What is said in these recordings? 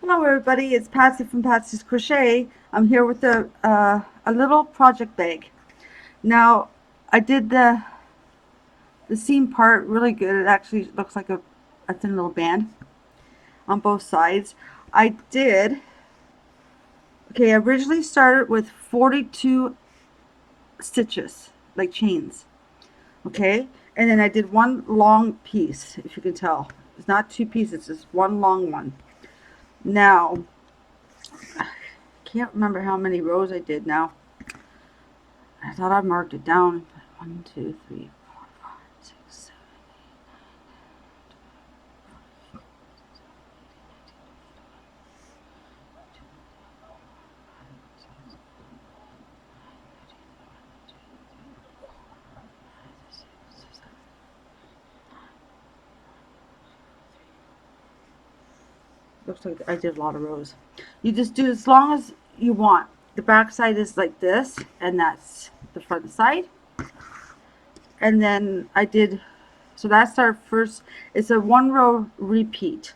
Hello everybody, it's Patsy from Patsy's Crochet. I'm here with a little project bag. Now, I did the seam part really good. It actually looks like a thin little band on both sides. I originally started with 42 stitches, like chains, okay? And then I did one long piece, if you can tell. It's not two pieces, it's just one long one. Now, can't remember how many rows I did now. I thought I marked it down. 1, 2, 3, 4, 5, 6, 7, 8, 9, 10, 11, 12. Looks like I did a lot of rows. You just do as long as you want. The back side is like this, and that's the front side. And then I did, so that's our first, it's a 1 row repeat,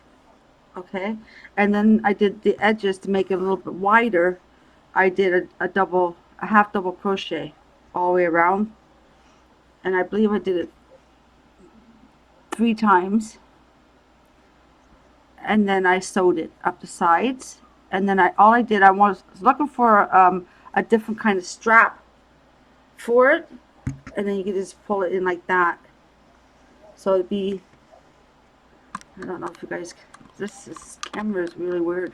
okay? And then I did the edges to make it a little bit wider. I did a half double crochet all the way around. And I believe I did it 3 times. And then I sewed it up the sides. And then I was looking for a different kind of strap for it. And then you can just pull it in like that. So it'd be, I don't know if you guys, this camera is really weird.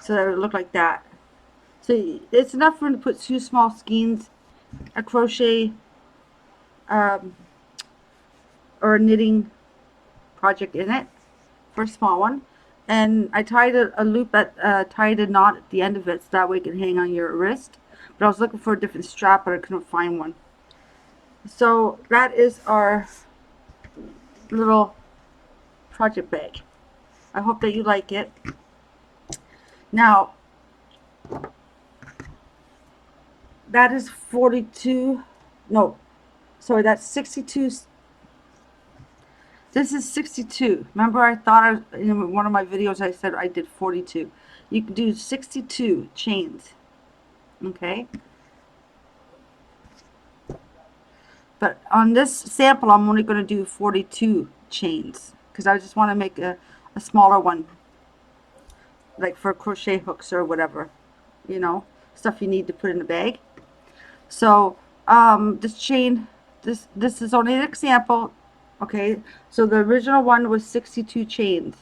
So that would look like that. So it's enough room to put 2 small skeins, a crochet or a knitting project in it for a small one. And I tied a loop tied a knot at the end of it so that way it can hang on your wrist. But I was looking for a different strap, but I couldn't find one. So that is our little project bag. I hope that you like it. Now, that is 42, no, sorry, that's 62. This is 62. Remember I thought in one of my videos I said I did 42. You can do 62 chains, okay? But on this sample I'm only going to do 42 chains because I just want to make a smaller one, like for crochet hooks or whatever, you know, stuff you need to put in the bag. So this chain, this is only an example, okay? So the original one was 62 chains,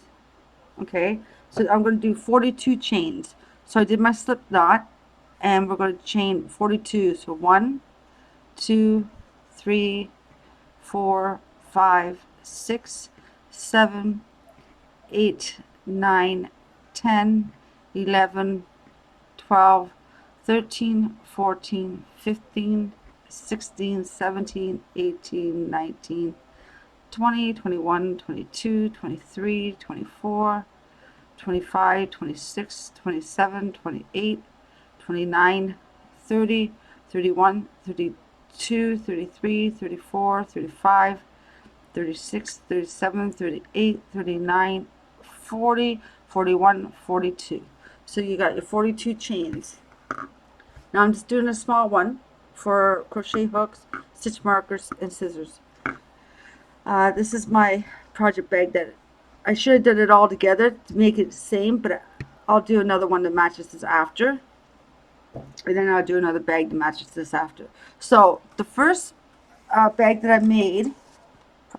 okay? So I'm going to do 42 chains. So I did my slip knot, and we're going to chain 42. So 1, 2, 3, 4, 5, 6, 7, 8, 9, 10, 11, 12, 13, 14, 15, 16, 17, 18, 19, 20, 21, 22, 23, 24, 25, 26, 27, 28, 29, 30, 31, 32, 33, 34, 35, 36, 37, 38, 39, 40, 41, 42. So you got your 42 chains. Now I'm just doing a small one for crochet hooks, stitch markers, and scissors. This is my project bag that I should have done it all together to make it the same, but I'll do another one that matches this after. And then I'll do another bag that matches this after. So the first bag that I made,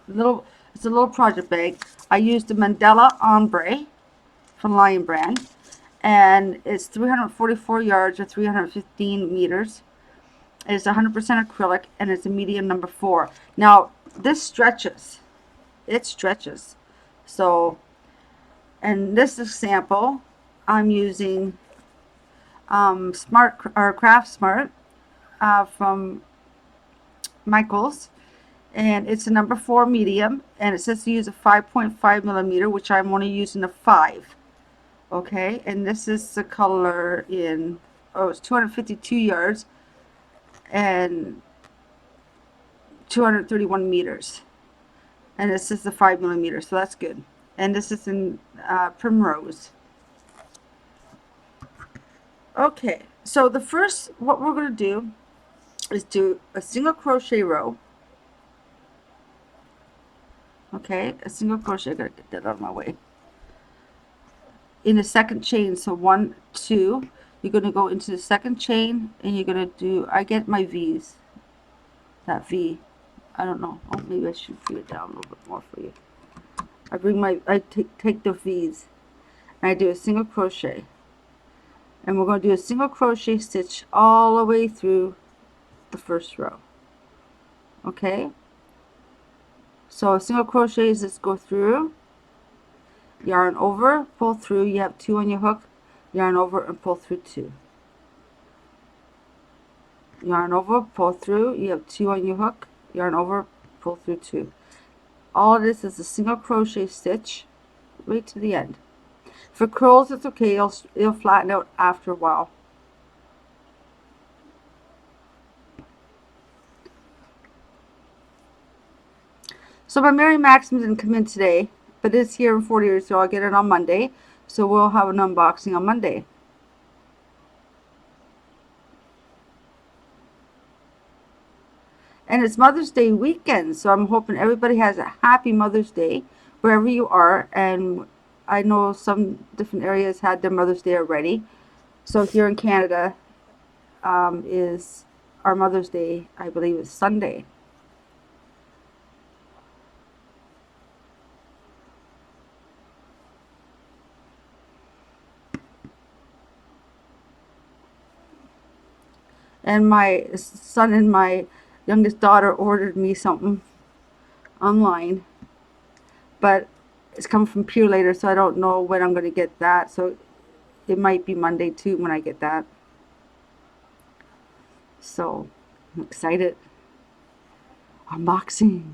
it's a little project bag. I used the Mandela Ombre from Lion Brand, and it's 344 yards or 315 meters. It's 100% acrylic, and it's a medium number 4. Now this stretches, it stretches. So, and this example, I'm using Craft Smart from Michaels, and it's a number 4 medium, and it says to use a 5.5 millimeter, which I'm only using a 5. Okay, and this is the color in, oh, it's 252 yards and 231 meters, and this is the 5 millimeter, so that's good. and this is in Primrose. Okay, so the first, what we're going to do is do a single crochet row. Okay, a single crochet. I gotta get that out of my way. In the second chain, so 1, 2, you're going to go into the second chain, and you're going to do, I get my V's, that V, I don't know, oh, maybe I should feel it down a little bit more for you. I take the V's, and I do a single crochet, and we're going to do a single crochet stitch all the way through the first row. Okay, so a single crochet is just go through, yarn over, pull through, you have 2 on your hook, yarn over and pull through 2. Yarn over, pull through, you have 2 on your hook, yarn over, pull through 2. All of this is a single crochet stitch right to the end. For curls, it's okay, it'll flatten out after a while. So my Mary Maxim didn't come in today, but it's here in 40 years, so I'll get it on Monday. So we'll have an unboxing on Monday. And it's Mother's Day weekend, so I'm hoping everybody has a happy Mother's Day wherever you are. And I know some different areas had their Mother's Day already. So here in Canada is our Mother's Day, I believe is Sunday. And my son and my youngest daughter ordered me something online, but it's coming from Pure later, so I don't know when I'm going to get that. So it might be Monday too when I get that. So I'm excited. Unboxing.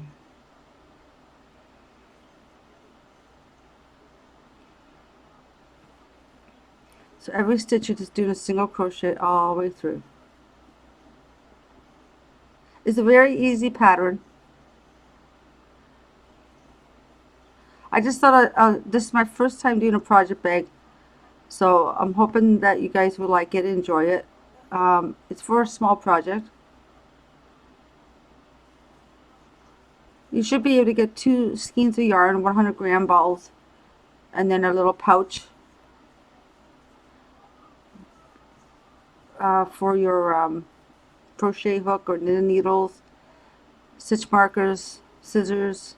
So every stitch you're just doing a single crochet all the way through. It's a very easy pattern. I just thought this is my first time doing a project bag, so I'm hoping that you guys will like it, enjoy it. It's for a small project. You should be able to get 2 skeins of yarn, 100-gram balls, and then a little pouch for your crochet hook or knitting needles, stitch markers, scissors.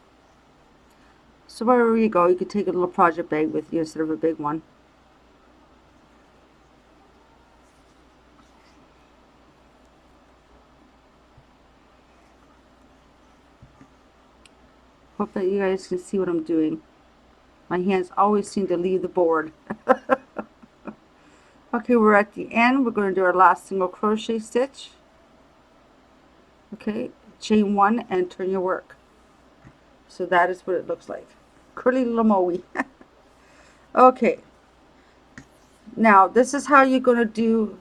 So wherever you go, you could take a little project bag with you instead of a big one. Hope that you guys can see what I'm doing. My hands always seem to leave the board. Okay, we're at the end. We're going to do our last single crochet stitch. Okay, chain 1 and turn your work. So that is what it looks like. Curly little moe. Okay, now this is how you're going to do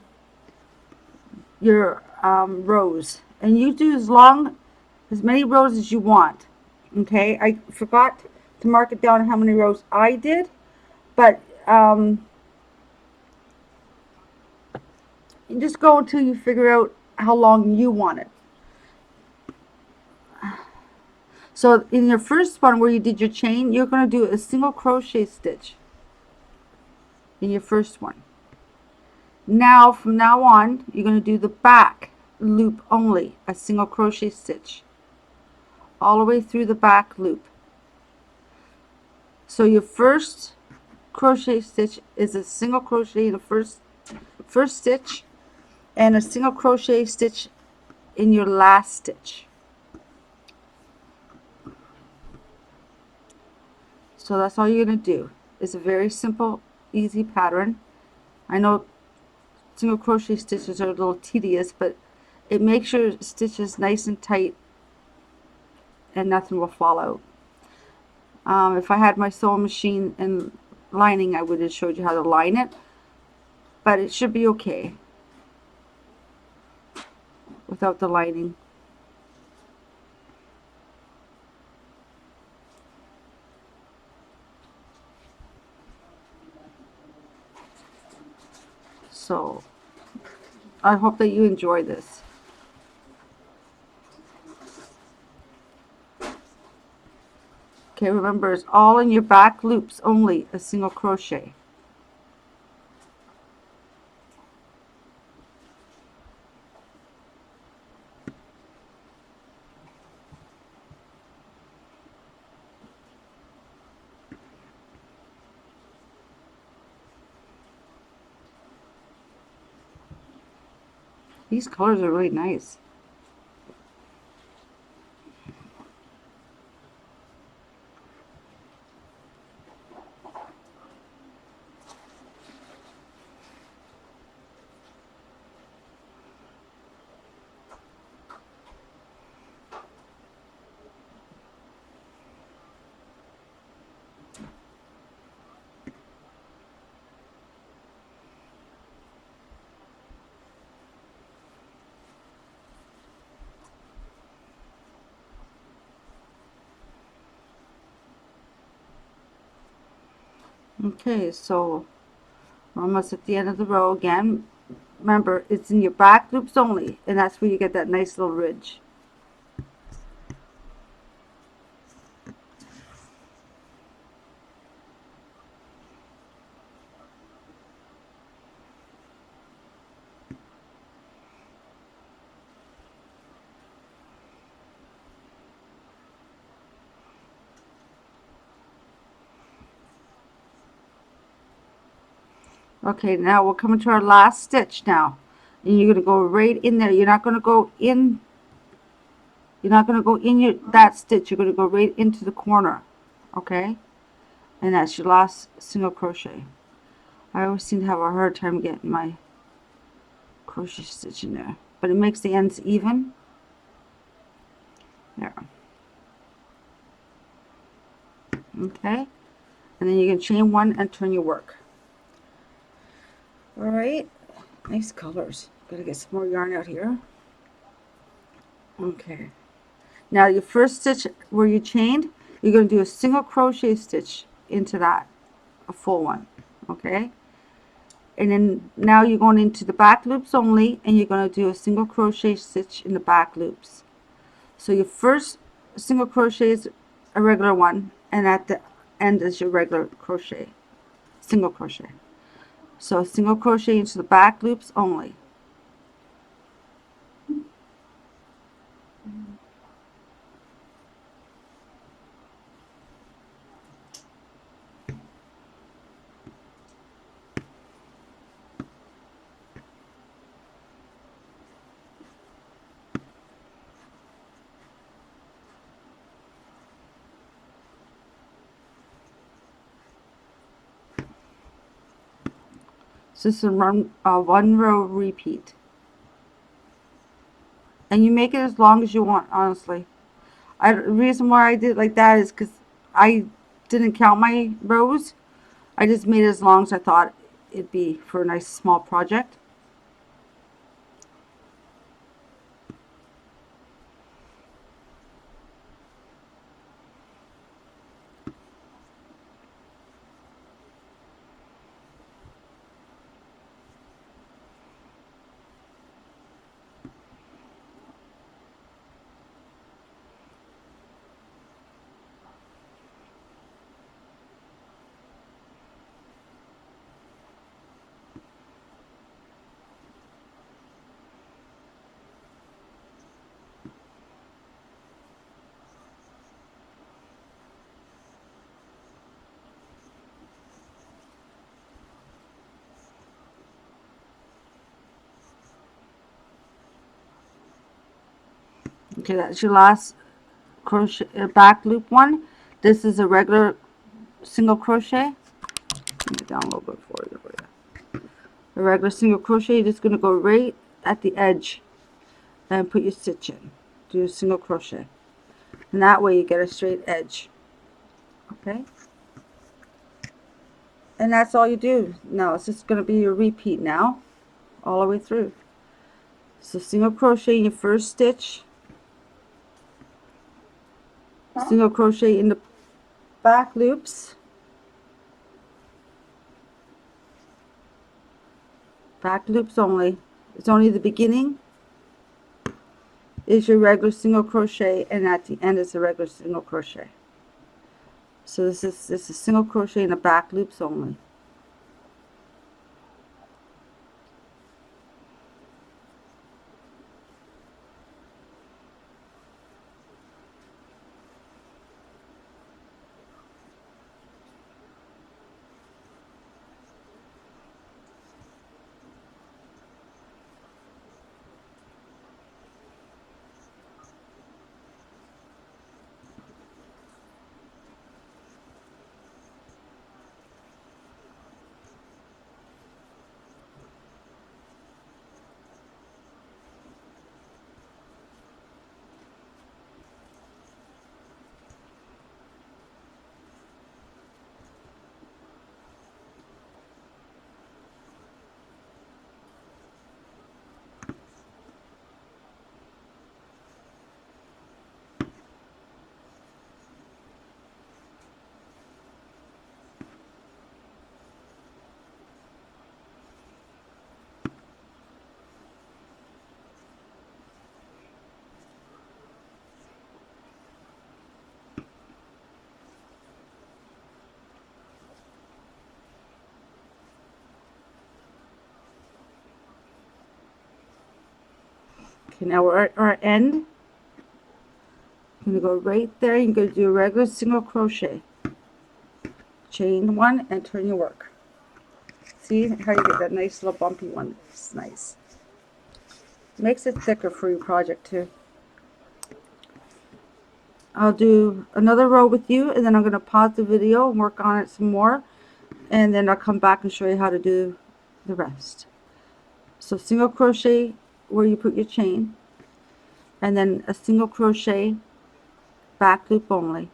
your rows, and you do as many rows as you want. Okay, I forgot to mark it down how many rows I did, but you just go until you figure out how long you want it. So in your first one where you did your chain, you're going to do a single crochet stitch in your first one. Now from now on, you're going to do the back loop only, a single crochet stitch all the way through the back loop. So your first crochet stitch is a single crochet in the first stitch and a single crochet stitch in your last stitch. So that's all you're going to do. It's a very simple, easy pattern. I know single crochet stitches are a little tedious, but it makes your stitches nice and tight and nothing will fall out. If I had my sewing machine and lining, I would have showed you how to line it, but it should be okay without the lining. So I hope that you enjoy this. Okay, remember, it's all in your back loops only, a single crochet. These colors are really nice. Okay, so we're almost at the end of the row again. Remember, it's in your back loops only, and that's where you get that nice little ridge. Okay, now we're coming to our last stitch now. And you're going to go right in there. You're not going to go in, that stitch. You're going to go right into the corner. Okay? And that's your last single crochet. I always seem to have a hard time getting my crochet stitch in there. But it makes the ends even. There. Okay? And then you can chain one and turn your work. Alright? Nice colors. Gotta get some more yarn out here. Okay. Now your first stitch where you chained, you're going to do a single crochet stitch into that, a full one. Okay? And then now you're going into the back loops only, and you're going to do a single crochet stitch in the back loops. So your first single crochet is a regular one, and at the end is your regular crochet, single crochet. So single crochet into the back loops only. So this is one row repeat. And you make it as long as you want, honestly. The reason why I did it like that is because I didn't count my rows. I just made it as long as I thought it'd be for a nice small project. Okay, that's your last crochet back loop one. This is a regular single crochet. Bring it down a little bit for you. A regular single crochet, you're just going to go right at the edge and put your stitch in. Do a single crochet. And that way you get a straight edge. Okay? And that's all you do. Now it's just going to be your repeat now, all the way through. So single crochet in your first stitch, single crochet in the back loops, Back loops only. It's only the beginning is your regular single crochet, and at the end is a regular single crochet. So this is single crochet in the back loops only. Okay, now we're at our end. I'm going to go right there. You're going to do a regular single crochet. Chain one and turn your work. See how you get that nice little bumpy one? It's nice. Makes it thicker for your project too. I'll do another row with you, and then I'm going to pause the video and work on it some more, and then I'll come back and show you how to do the rest. So single crochet where you put your chain, and then a single crochet back loop only.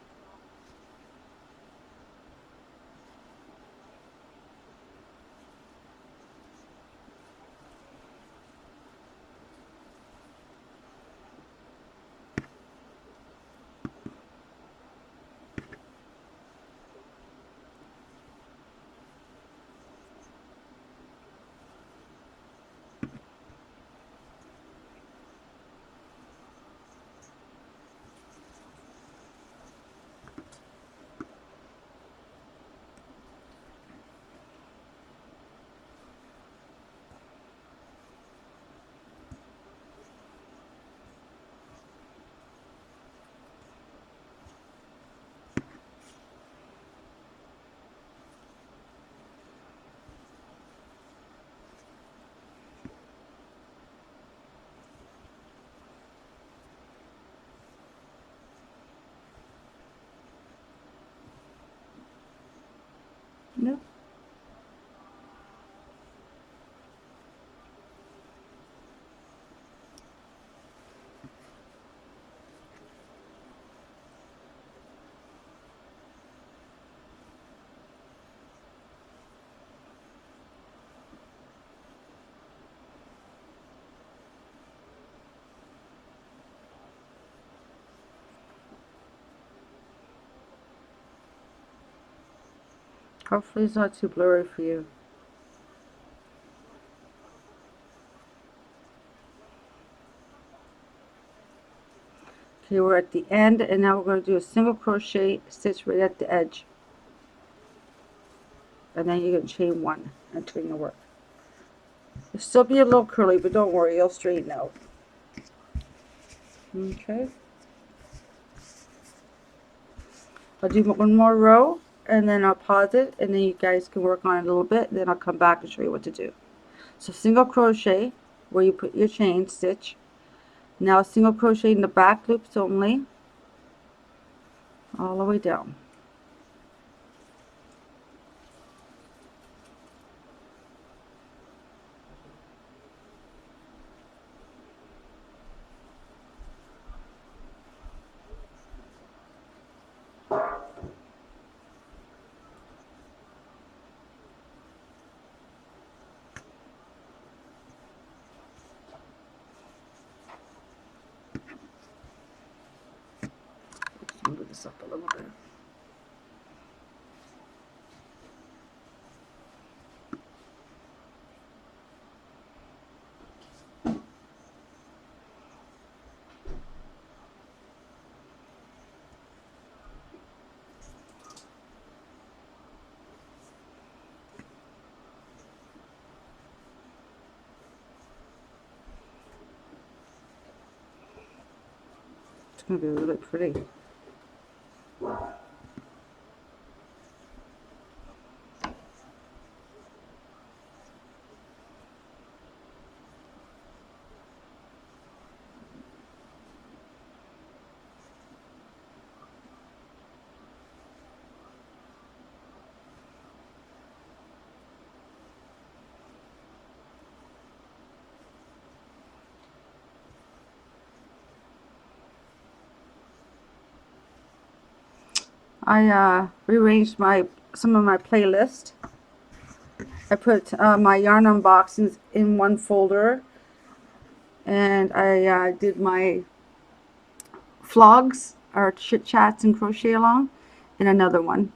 Nope. Hopefully it's not too blurry for you. Okay, we're at the end, and now we're going to do a single crochet stitch right at the edge, and then you're going to chain one and turn your work. It'll still be a little curly, but don't worry, it'll straighten out. Okay. I'll do one more row, and then I'll pause it, and then you guys can work on it a little bit, then I'll come back and show you what to do. So single crochet where you put your chain stitch. Now single crochet in the back loops only, all the way down. Let's move this up a little bit. going to be really pretty. I rearranged some of my playlist. I put my yarn unboxings in one folder, and I did my vlogs or chit chats and crochet along in another one.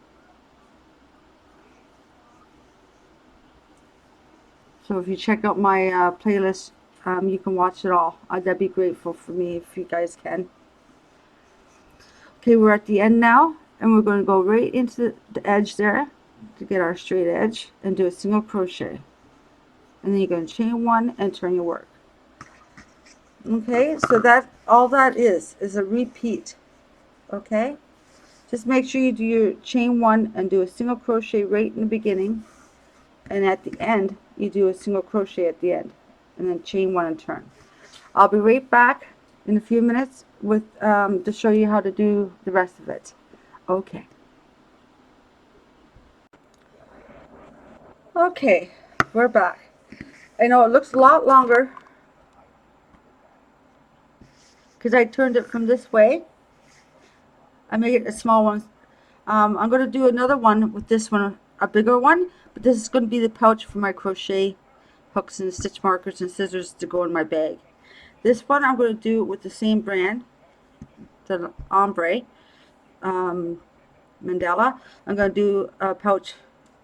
So if you check out my playlist, you can watch it all. That'd be grateful for me if you guys can. Okay, we're at the end now, and we're going to go right into the edge there to get our straight edge and do a single crochet. And then you're going to chain one and turn your work. Okay, so that all that is a repeat. Okay, just make sure you do your chain one and do a single crochet right in the beginning, and at the end you do a single crochet at the end, and then chain one and turn. I'll be right back in a few minutes with to show you how to do the rest of it. Okay. Okay, we're back. I know it looks a lot longer because I turned it from this way. I made it a small one. I'm going to do another one with this one, a bigger one, but this is going to be the pouch for my crochet hooks and stitch markers and scissors to go in my bag. This one I'm going to do with the same brand, the ombre mandala. I'm going to do a pouch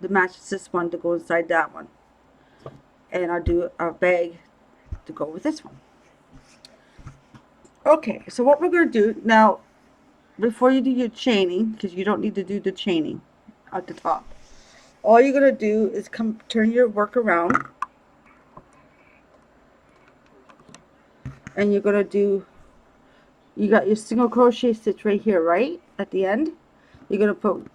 that matches this one to go inside that one, and I'll do a bag to go with this one. Okay, so what we're going to do now, before you do your chaining, because you don't need to do the chaining at the top, all you're going to do is turn your work around, and you're going to do, you got your single crochet stitch right here, right at the end. You're going to put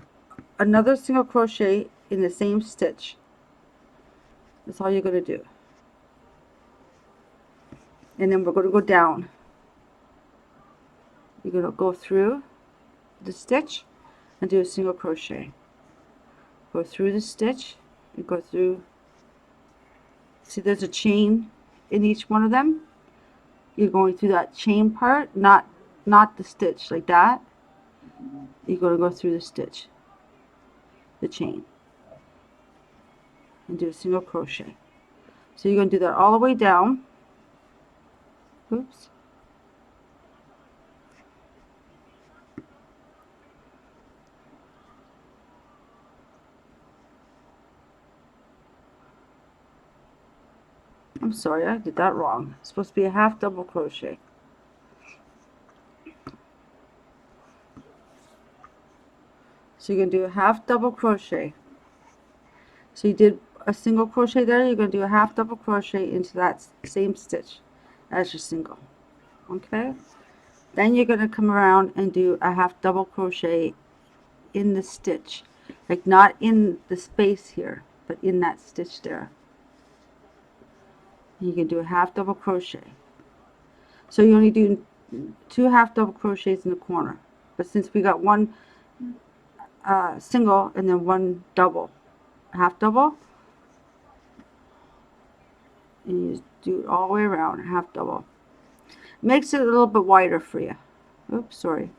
another single crochet in the same stitch. That's all you're going to do. And then we're going to go down. You're going to go through the stitch and do a single crochet. Go through the stitch and go through. See, there's a chain in each one of them. You're going through that chain part, not the stitch like that. You're going to go through the stitch, the chain, and do a single crochet. So you're going to do that all the way down. Oops. I'm sorry, I did that wrong. It's supposed to be a half double crochet. So you're going to do a half double crochet. So you did a single crochet there, you're going to do a half double crochet into that same stitch as your single. Okay? Then you're going to come around and do a half double crochet in the stitch. Like not in the space here, but in that stitch there. You can do a half double crochet. So you only do 2 half double crochets in the corner. But since we got one single and then one double, half double, and you just do it all the way around, half double. Makes it a little bit wider for you. Oops, sorry.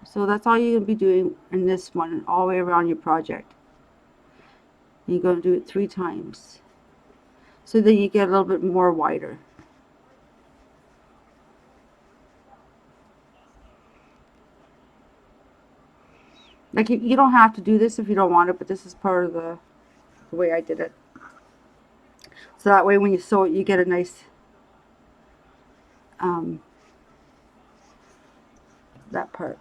So that's all you're going to be doing in this one, all the way around your project. And you're going to do it 3 times. So then you get a little bit more wider. Like you don't have to do this if you don't want it, but this is part of the way I did it. So that way when you sew it, you get a nice that part.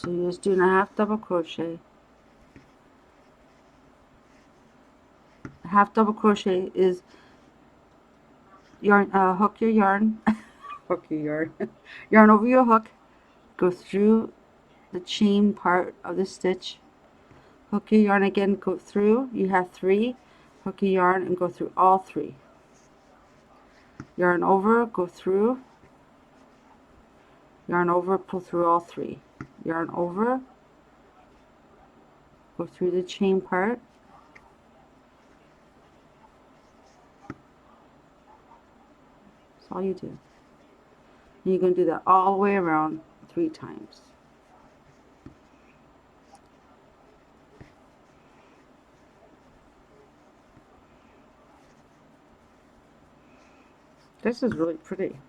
So you're just doing a half double crochet. Half double crochet is yarn, hook your yarn, hook your yarn, yarn over your hook, go through the chain part of the stitch, hook your yarn again, go through, you have 3, hook your yarn and go through all 3. Yarn over, go through, yarn over, pull through all 3. Yarn over, go through the chain part, that's all you do. And you're going to do that all the way around 3 times. This is really pretty.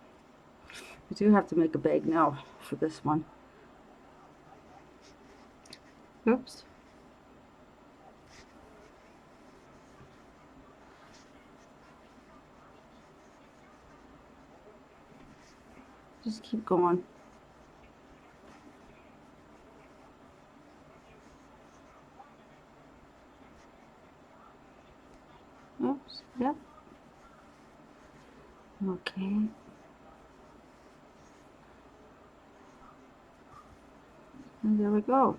I do have to make a bag now for this one. Oops. Just keep going. Oops, yep. Okay. And there we go.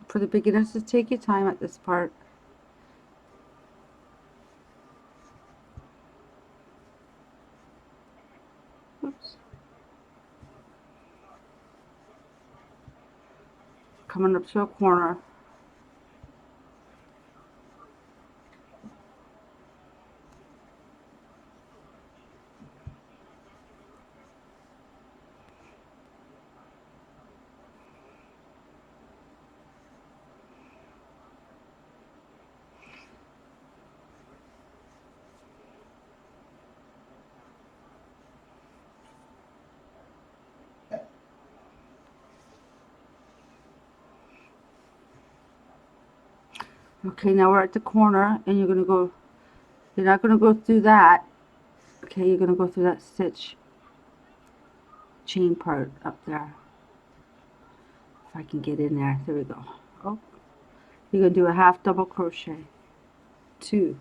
For the beginners, just take your time at this part. Oops. Coming up to a corner. Okay, now we're at the corner and you're going to go, you're not going to go through that. Okay, you're going to go through that stitch chain part up there. If I can get in there. There we go. Oh, you're going to do a half double crochet. 2.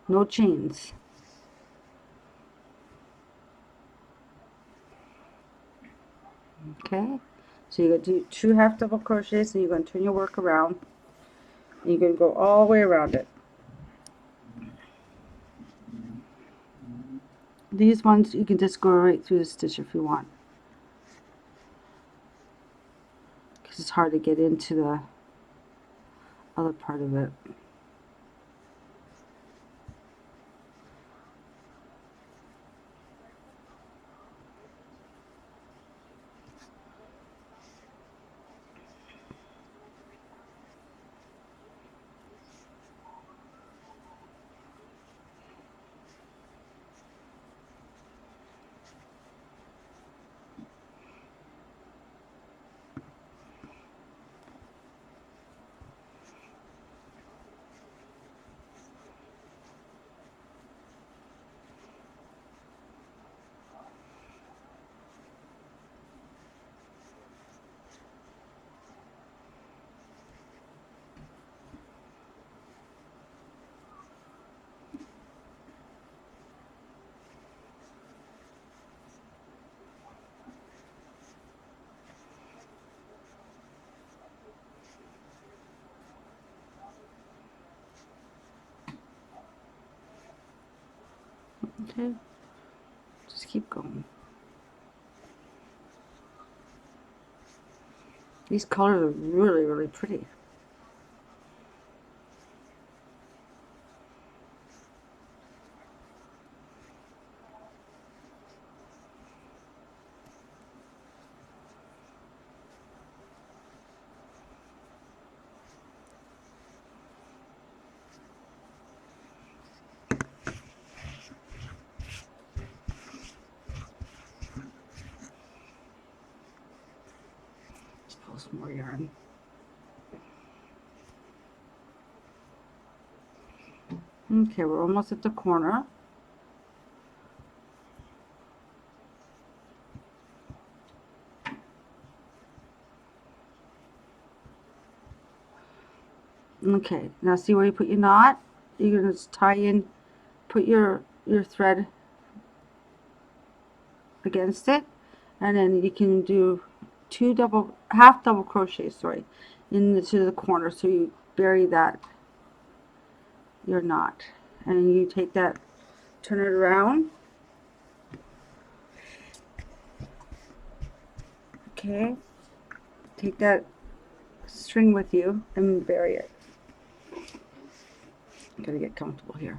No chains. Okay, so you're going to do 2 half double crochets and you're going to turn your work around. And you're going to go all the way around it. These ones you can just go right through the stitch if you want, because it's hard to get into the other part of it. Okay, just keep going. These colors are really, really pretty. some more yarn. Okay, we're almost at the corner. Okay, now see where you put your knot? You're going to tie in, put your thread against it, and then you can do half double crochet, sorry, into the corner, so you bury that, your knot, and you take that, turn it around. Okay, take that string with you and bury it. I'm gonna get comfortable here.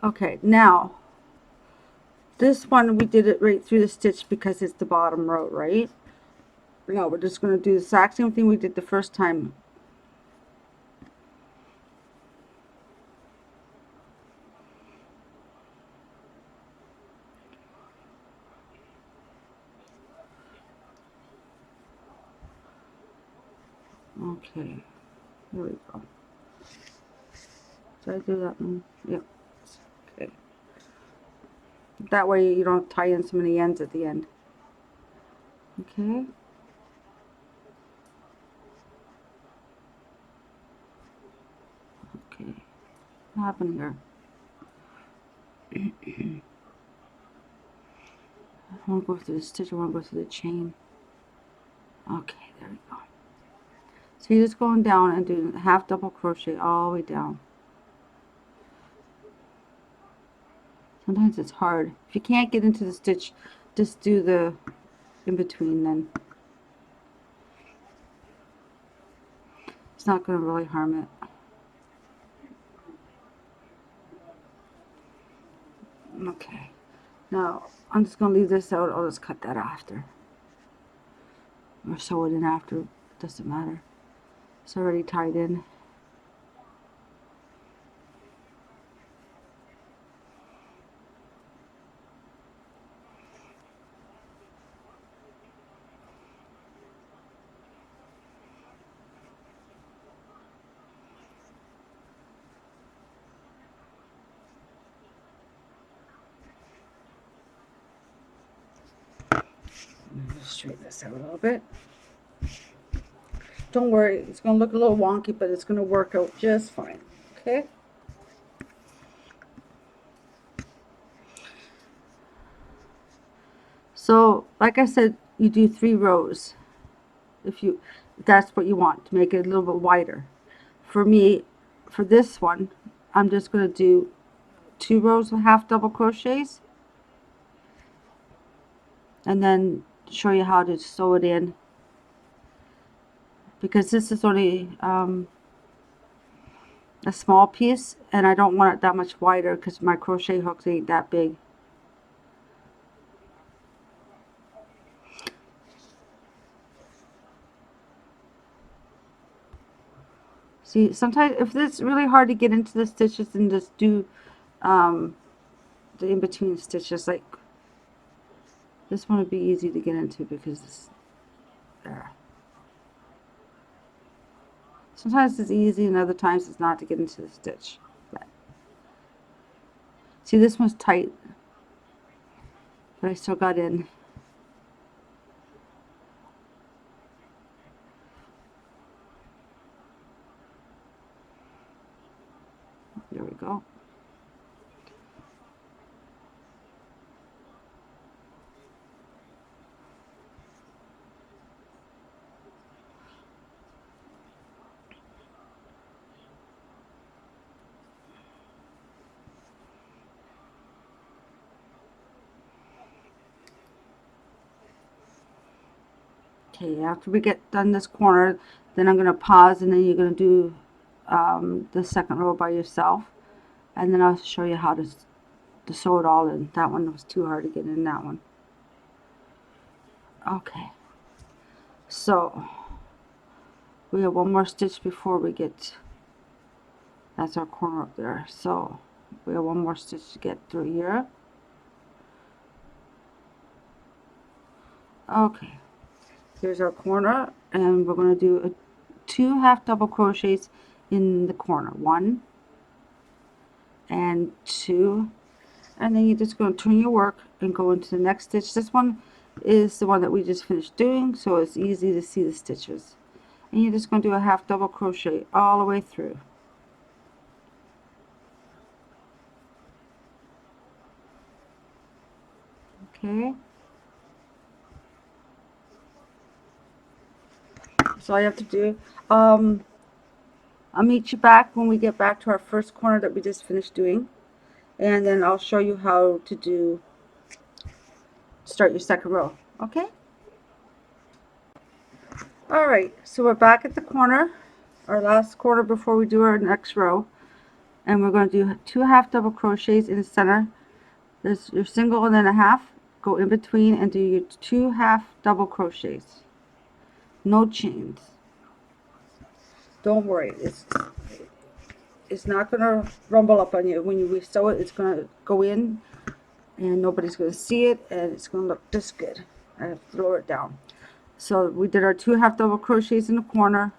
Okay, now this one we did it right through the stitch because it's the bottom row, right? Now we're just going to do the exact same thing we did the first time. Okay, here we go. Did I do that one? Yep. Okay. That way you don't tie in so many ends at the end. Okay. Okay. What happened here? I want to go through the stitch. I want to go through the chain. Okay, there we go. So you're just going down and doing half double crochet all the way down. Sometimes it's hard. If you can't get into the stitch, just do the in between then. It's not going to really harm it. Okay. Now, I'm just going to leave this out. I'll just cut that after. Or sew it in after. Doesn't matter. It's already tied in. Just straighten this out a little bit. Don't worry, it's going to look a little wonky, but it's going to work out just fine. Okay? So, like I said, you do 3 rows. If that's what you want, to make it a little bit wider. For me, for this one, I'm just going to do 2 rows of half double crochets, and then show you how to sew it in, because this is only a small piece and I don't want it that much wider because my crochet hooks ain't that big. See, sometimes if it's really hard to get into the stitches, then just do the in-between stitches. Like this one would be easy to get into because it's there. Sometimes it's easy and other times it's not to get into the stitch. But see, this one's tight, but I still got in. There we go. Okay, after we get done this corner, then I'm going to pause and then you're going to do the second row by yourself. And then I'll show you how to sew it all in. That one was too hard to get in, that one. Okay. So, we have one more stitch before we get, that's our corner up there. So, we have one more stitch to get through here. Okay. Here's our corner, and we're going to do two half double crochets in the corner. 1 and 2, and then you're just going to turn your work and go into the next stitch. This one is the one that we just finished doing, so it's easy to see the stitches. And you're just going to do a half double crochet all the way through. Okay, so all you have to do. I'll meet you back when we get back to our first corner that we just finished doing, and then I'll show you how to start your second row. Okay. All right, so we're back at the corner, our last corner before we do our next row, and we're going to do 2 half double crochets in the center. There's your single and then a half. Go in between and do your 2 half double crochets. No chains. Don't worry, it's not going to rumble up on you. When you resew it, it's going to go in and nobody's going to see it, and it's going to look this good. I have to throw it down. So we did our 2 half double crochets in the corner,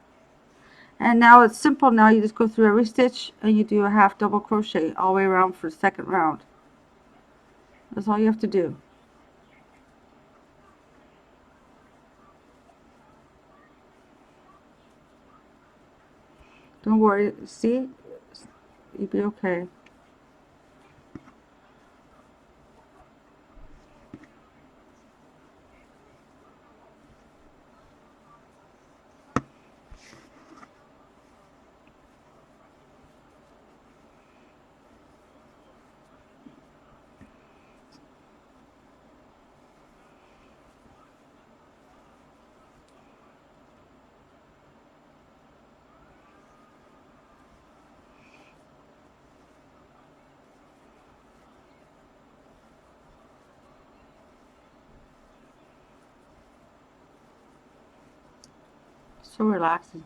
and now it's simple. Now you just go through every stitch and you do a half double crochet all the way around for the second round. That's all you have to do. Don't worry, see, you'll be okay. So relaxing.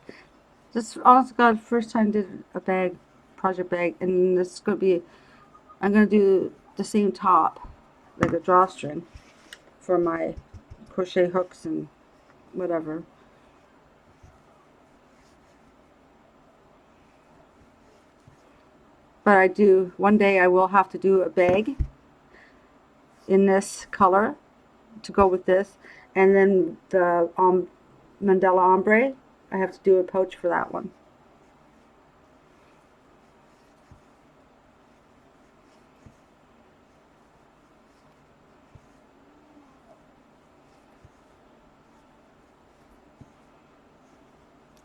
This, honest to God, first time did a bag, project bag, and this is going to be, I'm going to do the same top, like a drawstring, for my crochet hooks and whatever. But I do, one day I will have to do a bag in this color to go with this, and then the Mandela ombre, I have to do a pouch for that one.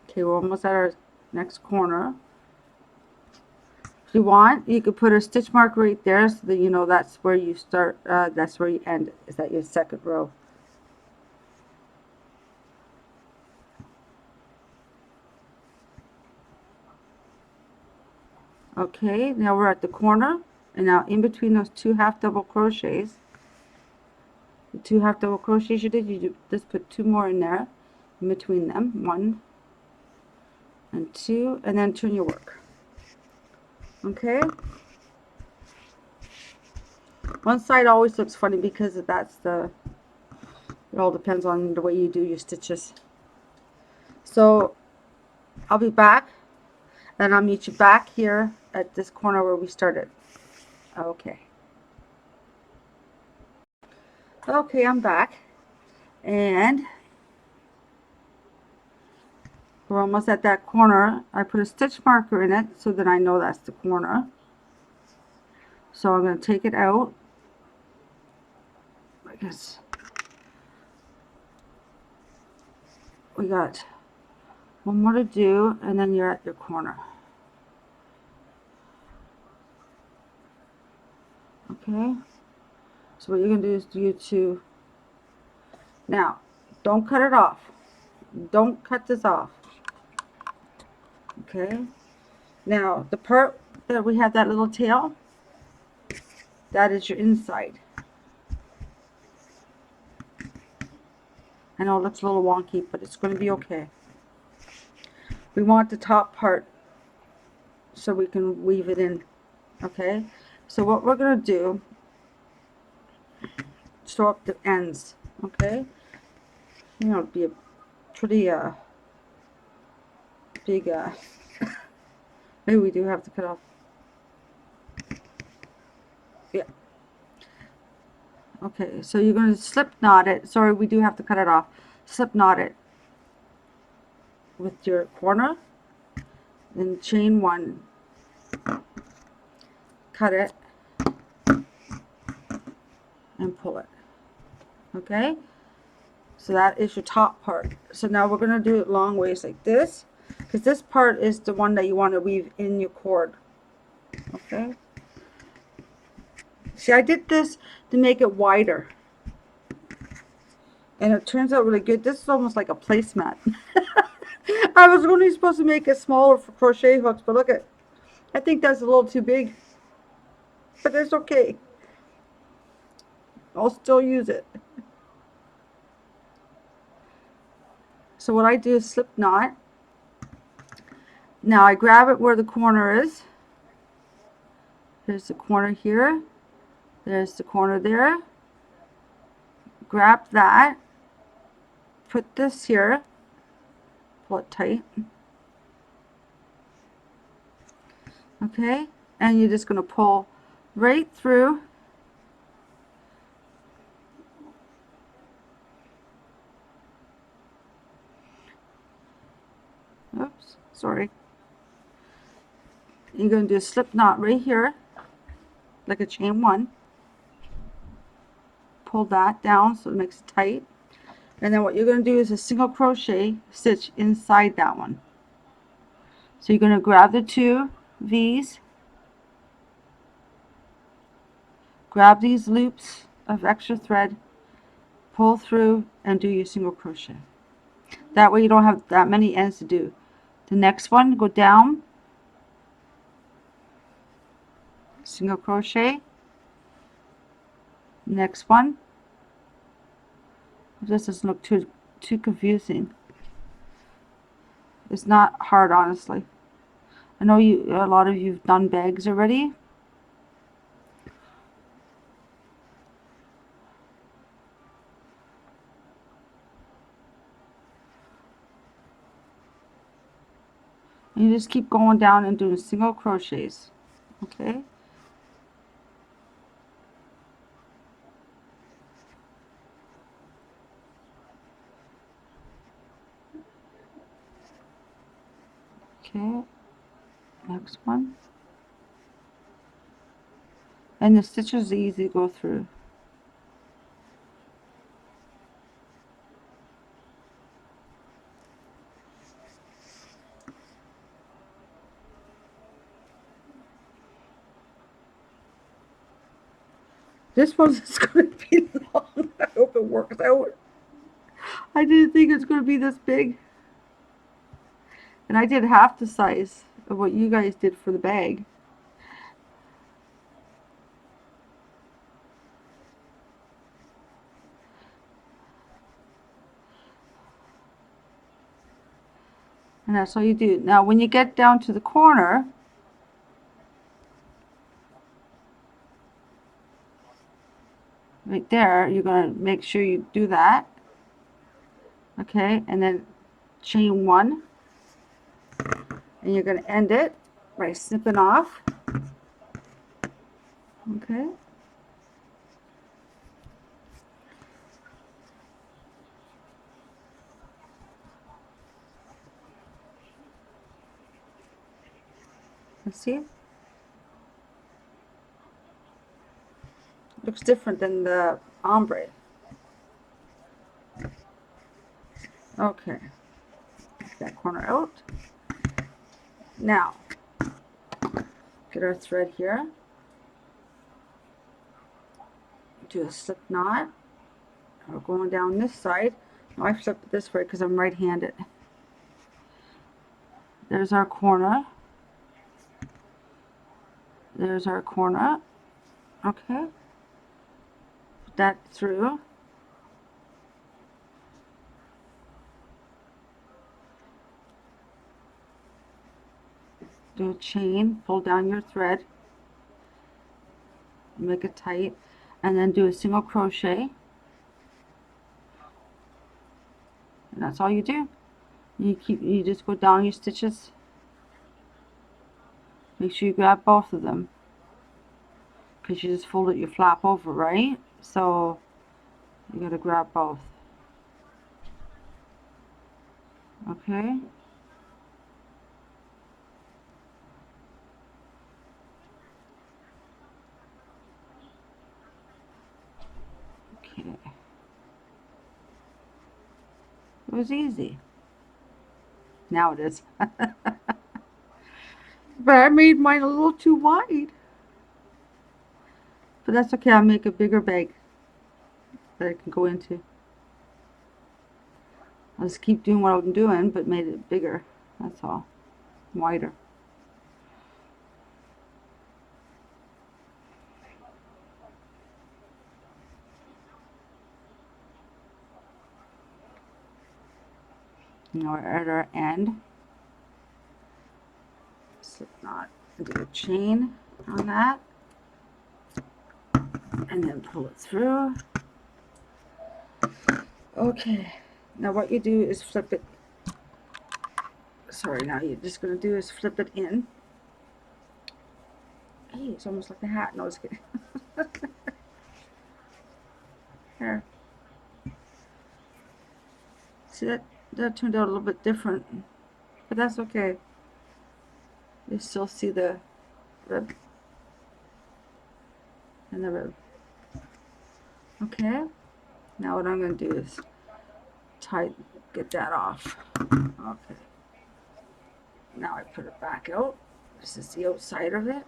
Okay, we're almost at our next corner. If you want, you could put a stitch mark right there so that you know that's where you start, that's where you end, is that your second row. Okay, now we're at the corner, and now in between those 2 half double crochets, the 2 half double crochets you did, you just put 2 more in there, in between them, 1 and 2, and then turn your work. Okay, one side always looks funny because that's the, it all depends on the way you do your stitches. So I'll be back, and I'll meet you back here at this corner where we started. Okay. Okay, I'm back, and we're almost at that corner. I put a stitch marker in it so that I know that's the corner. So I'm going to take it out, because we got one more to do, and then you're at your corner. Okay, so what you're going to do is do 2. Now, don't cut it off. Don't cut this off. Okay, now the part that we have that little tail, that is your inside. I know it looks a little wonky, but it's going to be okay. We want the top part so we can weave it in. Okay, so what we're going to do, sew up the ends. Okay, you know, be a pretty big maybe we do have to cut off. Yeah. Okay, so you're going to slip knot it. Sorry, we do have to cut it off. Slip knot it with your corner, then chain 1, cut it, and pull it. Okay, so that is your top part. So now we're going to do it long ways like this, because this part is the one that you want to weave in your cord. Okay, see, I did this to make it wider, and it turns out really good. This is almost like a placemat. I was only supposed to make it smaller for crochet hooks, but look at, I think that's a little too big, but it's okay. I'll still use it. So what I do is slip knot. Now I grab it where the corner is. There's the corner here. There's the corner there. Grab that. Put this here. Pull it tight. Okay, and you're just going to pull right through. Oops, sorry. You're going to do a slip knot right here, like a chain 1. Pull that down so it makes it tight. And then what you're going to do is a single crochet stitch inside that one. So you're going to grab the 2 V's, grab these loops of extra thread, pull through, and do your single crochet. That way you don't have that many ends to do. The next one, go down, single crochet, next one. This doesn't look too confusing. It's not hard, honestly. I know a lot of you've done bags already. And you just keep going down and doing single crochets. Okay. Okay. Next one. And the stitches are easy to go through. This one's going to be long. I hope it works out. I didn't think it was going to be this big. And I did half the size of what you guys did for the bag. And that's all you do. Now when you get down to the corner, right there, you're going to make sure you do that. Okay, and then chain 1. And you're going to end it by snipping off. Okay. Let's see. Looks different than the ombre. Okay. Take that corner out. Now, get our thread here. Do a slip knot. We're going down this side. Now I flipped it this way because I'm right-handed. There's our corner. There's our corner. Okay. Put that through. Do a chain, pull down your thread, make it tight, and then do a single crochet. that's all you do. You just go down your stitches. Make sure you grab both of them, because you just folded your flap over, right? So you gotta grab both. Okay. Okay. It was easy. Now it is. But I made mine a little too wide. But that's okay, I'll make a bigger bag that I can go into. I'll just keep doing what I'm doing, but made it bigger. That's all. Wider. Now we're at our end. Slip knot, do a chain on that, and then pull it through. Okay, now what you do is flip it. Sorry, now you're just going to do is flip it in. Hey, it's almost like a hat. No, it's kidding. There. See, that turned out a little bit different, but that's okay. You still see the rib and the rib. Okay, now what I'm going to do is get that off. Okay, now I put it back out. This is the outside of it.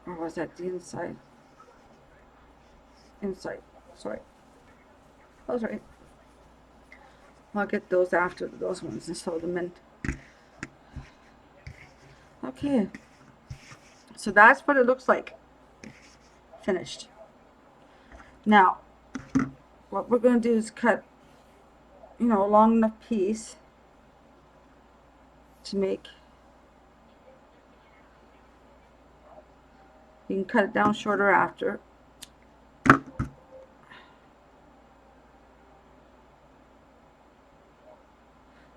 Or was that the inside? Inside, sorry. Oh, sorry. I'll get those after those ones and sew them in. Okay, so that's what it looks like finished. Now, what we're going to do is cut, a long enough piece to make. You can cut it down shorter after. I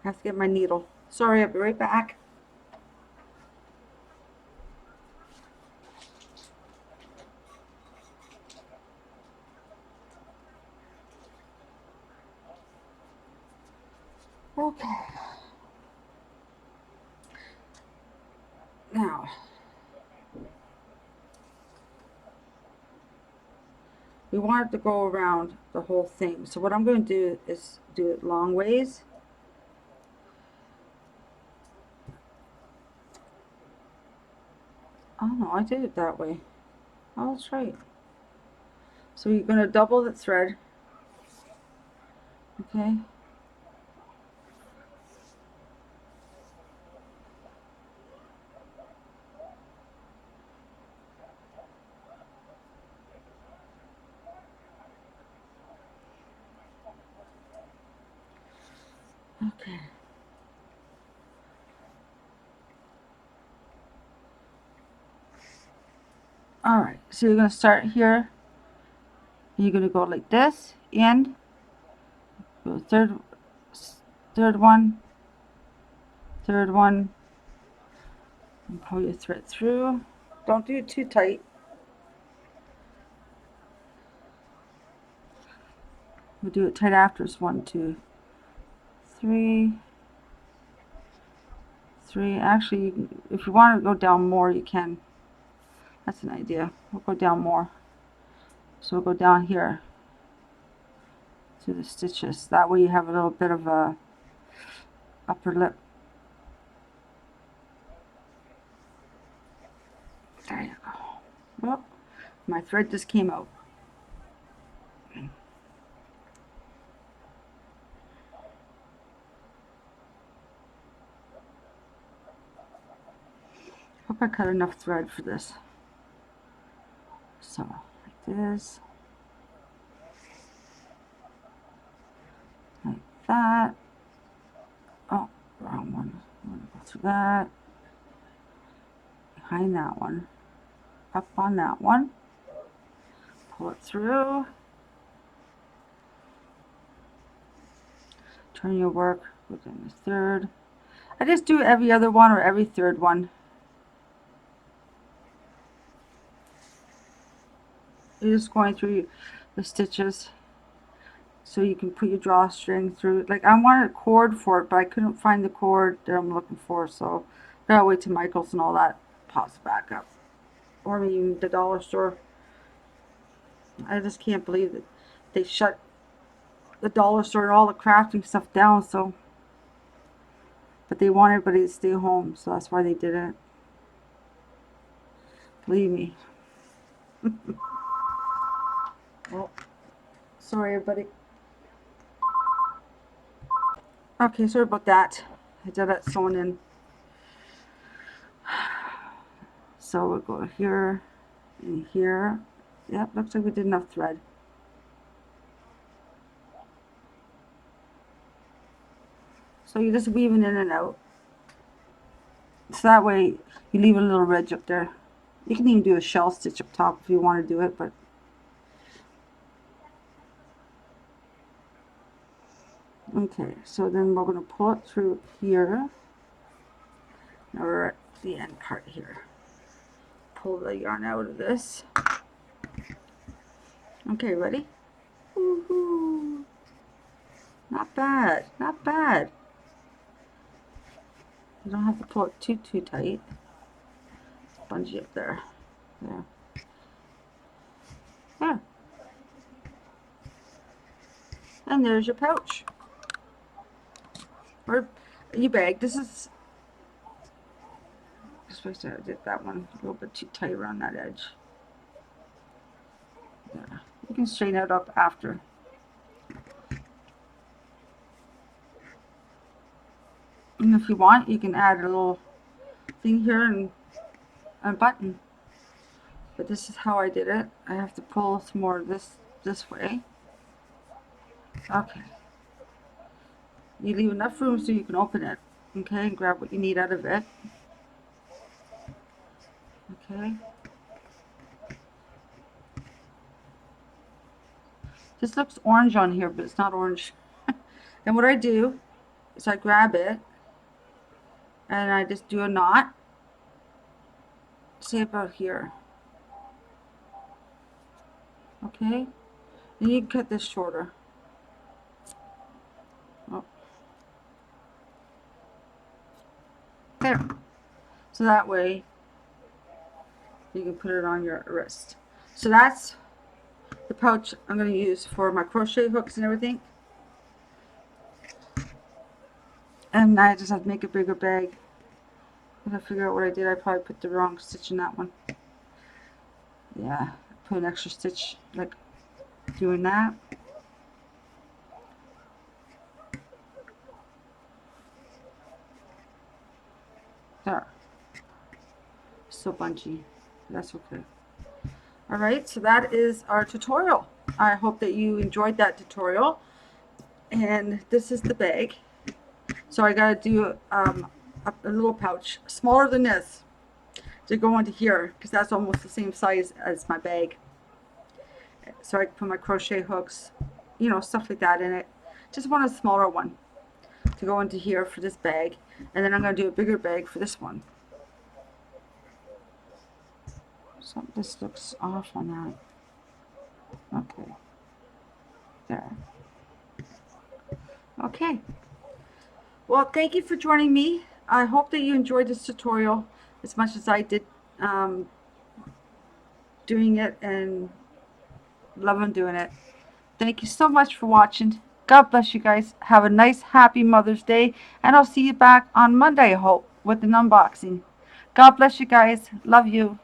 have to get my needle. Sorry, I'll be right back. Okay. Now, we want it to go around the whole thing. So what I'm going to do is do it long ways. Oh no, I did it that way. Oh, that's right. So you're going to double the thread. Okay. Okay. All right. So you're going to start here. You're going to go like this, in, go third one, and pull your thread through. Don't do it too tight. We'll do it tight after. It's 1, 2, 3. Actually, if you want to go down more, you can. That's an idea. We'll go down more. So we'll go down here to the stitches. That way you have a little bit of a upper lip. There you go. Well, my thread just came out. Hope I cut enough thread for this. So, like this. Like that. Oh, wrong one. I'm going to go through that. Behind that one. Up on that one. Pull it through. Turn your work within the third. I just do every other one or every third one. You're just going through the stitches so you can put your drawstring through it. Like I wanted a cord for it, but I couldn't find the cord that I'm looking for, so I gotta wait till Michael's and all that pops back up. Or even the dollar store. I just can't believe that they shut the dollar store and all the crafting stuff down, so but they want everybody to stay home, so that's why they did it. Believe me. Well, sorry everybody. Okay, sorry about that. I did that sewing in. So we'll go here and here. Yep, looks like we did enough thread. So you're just weaving in and out. So that way you leave a little ridge up there. You can even do a shell stitch up top if you want to do it, but okay, so then we're going to pull it through here. Now we're at the end part here. Pull the yarn out of this. Okay, ready? Woohoo! Not bad, not bad. You don't have to pull it too tight. Bungee up there. There. There. And there's your pouch. Or your bag. This is supposed to did that one a little bit too tight around that edge. There. You can straighten it up after. And if you want, you can add a little thing here and a button. But this is how I did it. I have to pull some more of this way. Okay. You leave enough room so you can open it. Okay, and grab what you need out of it. Okay. This looks orange on here, but it's not orange. And what I do is I grab it and I just do a knot. Say about here. Okay. And you can cut this shorter. Oh. There. So that way you can put it on your wrist. So that's the pouch I'm going to use for my crochet hooks and everything. And I just have to make a bigger bag. If I figure out what I did, I probably put the wrong stitch in that one. Yeah, put an extra stitch like doing that. There. So bunchy. That's okay. Alright, so that is our tutorial. I hope that you enjoyed that tutorial. And this is the bag. So I gotta do a little pouch smaller than this to go into here because that's almost the same size as my bag. So I can put my crochet hooks, you know, stuff like that in it. Just want a smaller one to go into here for this bag. And then I'm going to do a bigger bag for this one. So this looks off on that. Okay. There. Okay. Well, thank you for joining me. I hope that you enjoyed this tutorial as much as I did doing it and loving doing it. Thank you so much for watching. God bless you guys. Have a nice, happy Mother's Day. And I'll see you back on Monday, I hope, with an unboxing. God bless you guys. Love you.